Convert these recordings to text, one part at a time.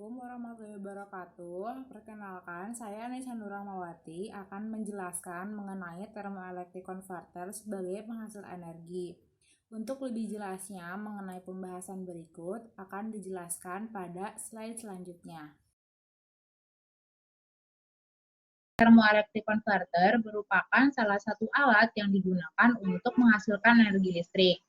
Assalamualaikum warahmatullahi wabarakatuh. Perkenalkan, saya Nisa Nurahmawati akan menjelaskan mengenai thermoelectric converter sebagai penghasil energi. Untuk lebih jelasnya mengenai pembahasan berikut akan dijelaskan pada slide selanjutnya. Thermoelectric converter merupakan salah satu alat yang digunakan untuk menghasilkan energi listrik.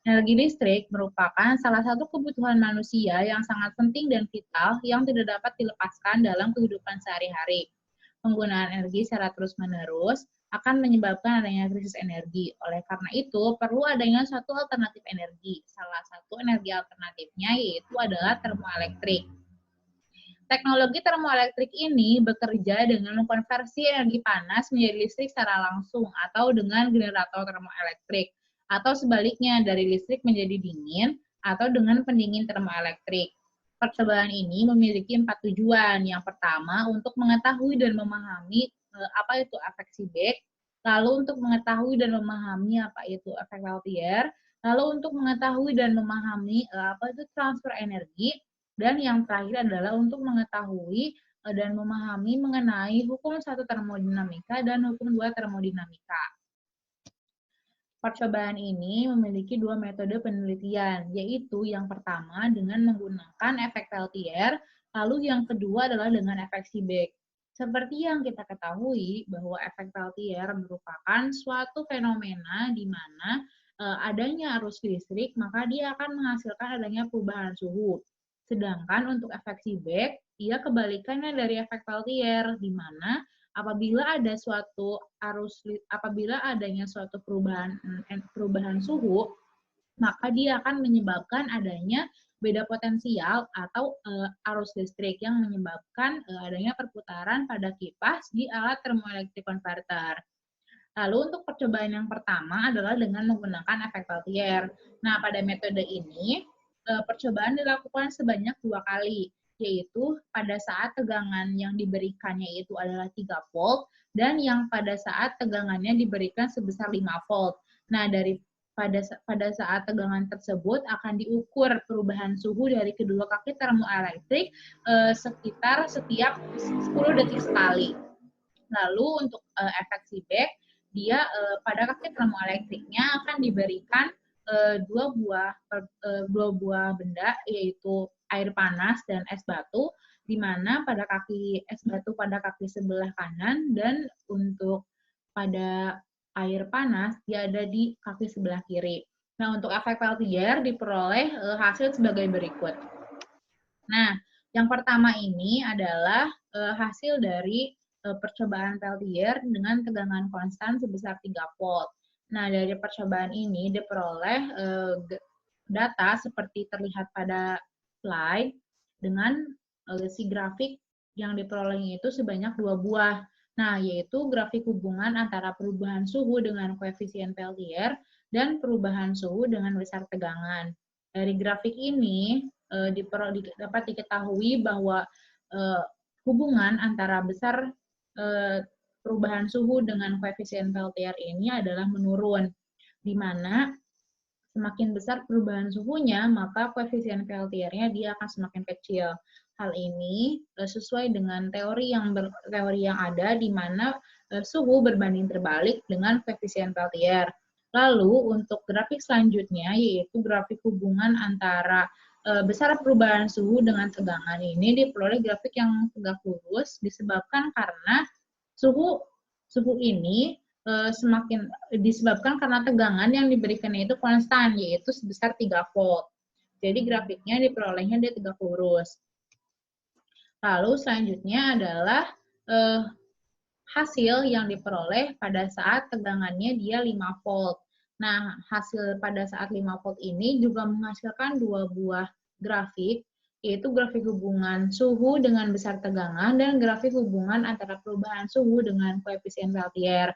Energi listrik merupakan salah satu kebutuhan manusia yang sangat penting dan vital yang tidak dapat dilepaskan dalam kehidupan sehari-hari. Penggunaan energi secara terus-menerus akan menyebabkan adanya krisis energi. Oleh karena itu, perlu adanya suatu alternatif energi. Salah satu energi alternatifnya yaitu adalah termoelektrik. Teknologi termoelektrik ini bekerja dengan mengkonversi energi panas menjadi listrik secara langsung atau dengan generator termoelektrik, atau sebaliknya dari listrik menjadi dingin atau dengan pendingin termoelektrik. Percobaan ini memiliki 4 tujuan. Yang pertama, untuk mengetahui dan memahami apa itu efek Seebeck, lalu untuk mengetahui dan memahami apa itu efek Peltier, lalu untuk mengetahui dan memahami apa itu transfer energi, dan yang terakhir adalah untuk mengetahui dan memahami mengenai hukum 1 termodinamika dan hukum 2 termodinamika. Percobaan ini memiliki 2 metode penelitian, yaitu yang pertama dengan menggunakan efek Peltier, lalu yang kedua adalah dengan efek Seebeck. Seperti yang kita ketahui bahwa efek Peltier merupakan suatu fenomena di mana adanya arus listrik, maka dia akan menghasilkan adanya perubahan suhu. Sedangkan untuk efek Seebeck, ia kebalikannya dari efek Peltier, di mana apabila adanya suatu perubahan suhu, maka dia akan menyebabkan adanya beda potensial atau arus listrik yang menyebabkan adanya perputaran pada kipas di alat thermoelectric converter. Lalu untuk percobaan yang pertama adalah dengan menggunakan efek Peltier. Nah, pada metode ini percobaan dilakukan sebanyak 2 kali, yaitu pada saat tegangan yang diberikannya itu adalah 3 volt dan yang pada saat tegangannya diberikan sebesar 5 volt. Nah, pada saat tegangan tersebut akan diukur perubahan suhu dari kedua kaki termoelektrik sekitar setiap 10 detik sekali. Lalu untuk efek Seebeck, dia pada kaki termoelektriknya akan diberikan dua buah benda, yaitu air panas dan es batu, di mana pada kaki es batu pada kaki sebelah kanan dan untuk pada air panas dia ada di kaki sebelah kiri. Nah, untuk efek Peltier diperoleh hasil sebagai berikut. Nah, yang pertama ini adalah hasil dari percobaan Peltier dengan tegangan konstan sebesar 3 volt. Nah, dari percobaan ini diperoleh data seperti terlihat pada slide dengan si grafik yang diperolehnya itu sebanyak 2 buah. Nah, yaitu grafik hubungan antara perubahan suhu dengan koefisien Peltier dan perubahan suhu dengan besar tegangan. Dari grafik ini dapat diketahui bahwa hubungan antara besar perubahan suhu dengan koefisien Peltier ini adalah menurun, di mana semakin besar perubahan suhunya, maka koefisien Peltiernya dia akan semakin kecil. Hal ini sesuai dengan teori yang ada, di mana suhu berbanding terbalik dengan koefisien Peltier. Lalu untuk grafik selanjutnya, yaitu grafik hubungan antara besar perubahan suhu dengan tegangan, ini diperoleh grafik yang tegak lurus disebabkan karena suhu ini semakin disebabkan karena tegangan yang diberikannya itu konstan, yaitu sebesar 3 volt. Jadi grafiknya diperolehnya dia tegak lurus. Lalu selanjutnya adalah hasil yang diperoleh pada saat tegangannya dia 5 volt. Nah, hasil pada saat 5 volt ini juga menghasilkan 2 buah grafik, yaitu grafik hubungan suhu dengan besar tegangan dan grafik hubungan antara perubahan suhu dengan koefisien Peltier.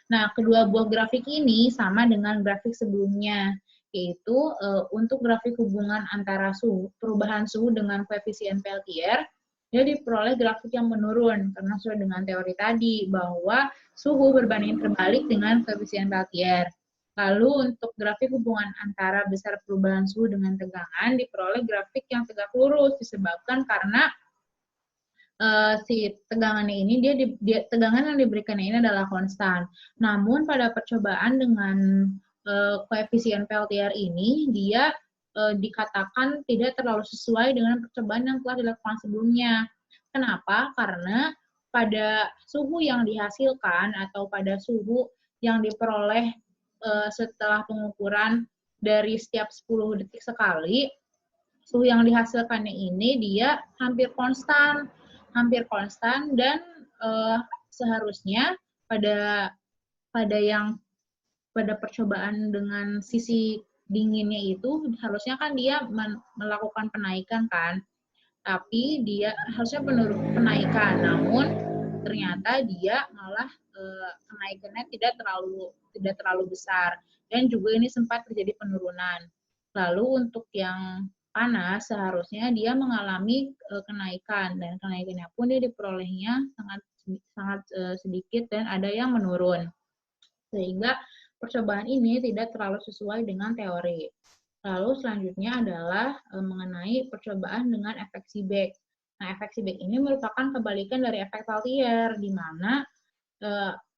Nah, kedua buah grafik ini sama dengan grafik sebelumnya, yaitu untuk grafik hubungan antara perubahan suhu dengan koefisien Peltier, dia diperoleh grafik yang menurun, karena sesuai dengan teori tadi, bahwa suhu berbanding terbalik dengan koefisien Peltier. Lalu untuk grafik hubungan antara besar perubahan suhu dengan tegangan, diperoleh grafik yang tegak lurus, disebabkan karena si tegangannya ini tegangan yang diberikan ini adalah konstan. Namun pada percobaan dengan koefisien Peltier ini dia dikatakan tidak terlalu sesuai dengan percobaan yang telah dilakukan sebelumnya. Kenapa? Karena pada suhu yang dihasilkan atau pada suhu yang diperoleh setelah pengukuran dari setiap 10 detik sekali, suhu yang dihasilkannya ini dia hampir konstan dan seharusnya pada pada percobaan dengan sisi dinginnya itu harusnya kan dia melakukan penaikan kan, tapi dia harusnya penaikan, namun ternyata dia malah kenaikannya tidak terlalu besar, dan juga ini sempat terjadi penurunan. Lalu untuk yang panas seharusnya dia mengalami kenaikan, dan kenaikannya pun dia diperolehnya sangat sedikit dan ada yang menurun, sehingga percobaan ini tidak terlalu sesuai dengan teori. Lalu selanjutnya adalah mengenai percobaan dengan efek Seebeck. Nah, efek Seebeck ini merupakan kebalikan dari efek Peltier, di mana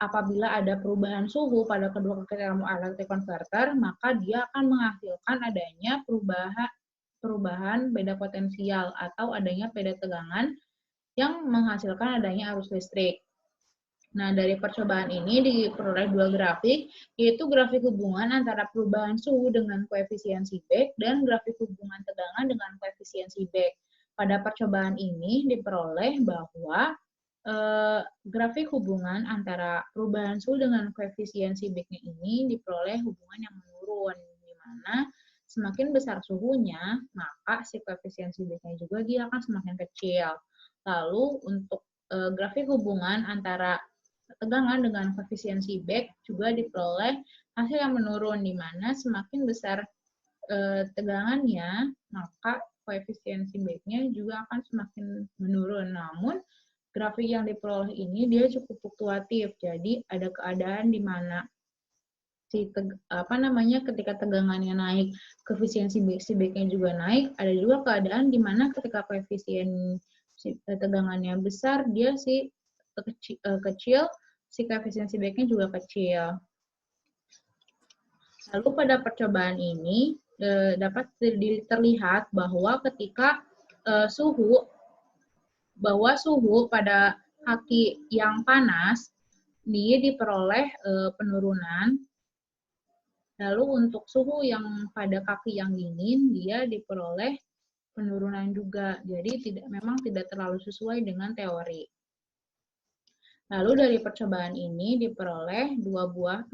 apabila ada perubahan suhu pada kedua kaki termoelektrik konverter, maka dia akan menghasilkan adanya perubahan beda potensial atau adanya beda tegangan yang menghasilkan adanya arus listrik. Nah, dari percobaan ini diperoleh dua grafik, yaitu grafik hubungan antara perubahan suhu dengan koefisien Seebeck dan grafik hubungan tegangan dengan koefisien Seebeck. Pada percobaan ini diperoleh bahwa grafik hubungan antara perubahan suhu dengan koefisien Seebeck-nya ini diperoleh hubungan yang menurun, di mana semakin besar suhunya, maka si koefisien Seebeck-nya juga dia akan semakin kecil. Lalu untuk grafik hubungan antara tegangan dengan koefisien Seebeck juga diperoleh hasil yang menurun, di mana semakin besar tegangannya, maka koefisien Seebeck-nya juga akan semakin menurun. Namun, grafik yang diperoleh ini dia cukup fluktuatif, jadi ada keadaan di mana ketika tegangannya naik, koefisien Seebeck-nya juga naik. Ada juga keadaan di mana ketika koefisien tegangannya besar, dia kecil, si koefisien Seebeck-nya juga kecil. Lalu pada percobaan ini dapat terlihat bahwa ketika suhu pada kaki yang panas dia diperoleh penurunan. Lalu untuk suhu yang pada kaki yang dingin dia diperoleh penurunan juga. Jadi memang tidak terlalu sesuai dengan teori. Lalu dari percobaan ini diperoleh 4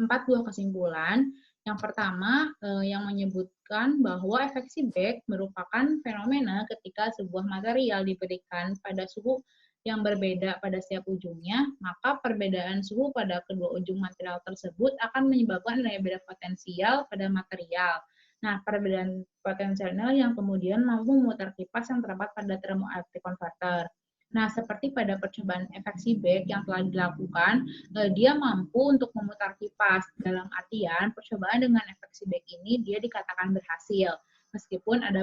buah kesimpulan. Yang pertama yang menyebutkan bahwa efek Seebeck merupakan fenomena ketika sebuah material diberikan pada suhu yang berbeda pada setiap ujungnya, maka perbedaan suhu pada kedua ujung material tersebut akan menyebabkan adanya beda potensial pada material. Nah, perbedaan potensialnya yang kemudian mampu memutar kipas yang terdapat pada termoelektrik konverter. Nah, seperti pada percobaan efek Seebeck yang telah dilakukan, dia mampu untuk memutar kipas. Dalam artian, percobaan dengan efek Seebeck ini dia dikatakan berhasil. Meskipun ada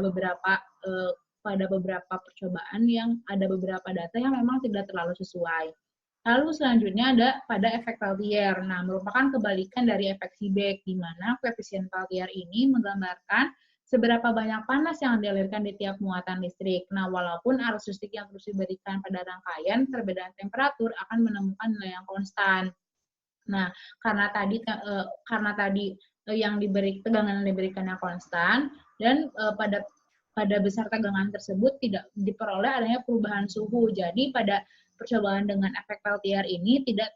pada beberapa percobaan yang ada beberapa data yang memang tidak terlalu sesuai. Lalu selanjutnya ada pada efek Peltier. Nah, merupakan kebalikan dari efek Seebeck, di mana koefisien Peltier ini menggambarkan seberapa banyak panas yang dialirkan di tiap muatan listrik. Nah, walaupun arus listrik yang terus diberikan pada rangkaian, perbedaan temperatur akan menemukan nilai yang konstan. Nah, karena tadi tegangan yang diberikannya konstan, dan pada besar tegangan tersebut tidak diperoleh adanya perubahan suhu. Jadi pada percobaan dengan efek Peltier ini tidak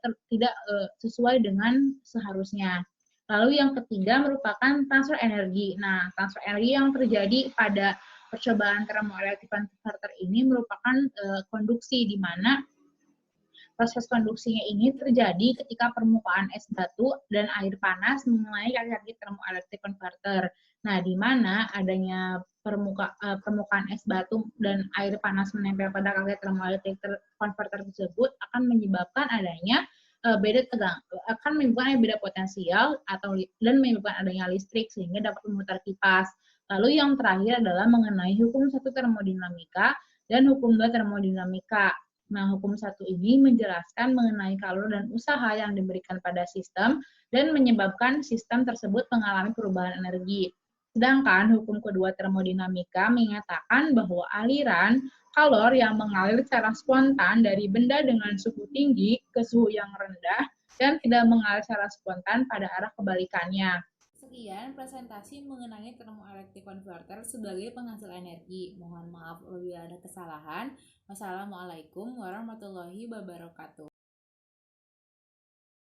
sesuai dengan seharusnya. Lalu yang ketiga merupakan transfer energi. Nah, transfer energi yang terjadi pada percobaan termoelektrik konverter ini merupakan konduksi, di mana proses konduksinya ini terjadi ketika permukaan es batu dan air panas mengenai kaki-kaki termoelektrik konverter. Nah, di mana adanya permukaan es batu dan air panas menempel pada kaki termoelektrik konverter tersebut akan menyebabkan adanya akan menimbulkan beda potensial dan menyebabkan adanya listrik sehingga dapat memutar kipas. Lalu yang terakhir adalah mengenai hukum 1 termodinamika dan hukum 2 termodinamika. Nah, hukum satu ini menjelaskan mengenai kalor dan usaha yang diberikan pada sistem dan menyebabkan sistem tersebut mengalami perubahan energi. Sedangkan hukum kedua termodinamika mengatakan bahwa aliran kalor yang mengalir secara spontan dari benda dengan suhu tinggi ke suhu yang rendah dan tidak mengalir secara spontan pada arah kebalikannya. Sekian presentasi mengenai thermoelectric converter sebagai penghasil energi. Mohon maaf apabila ada kesalahan. Wassalamualaikum warahmatullahi wabarakatuh.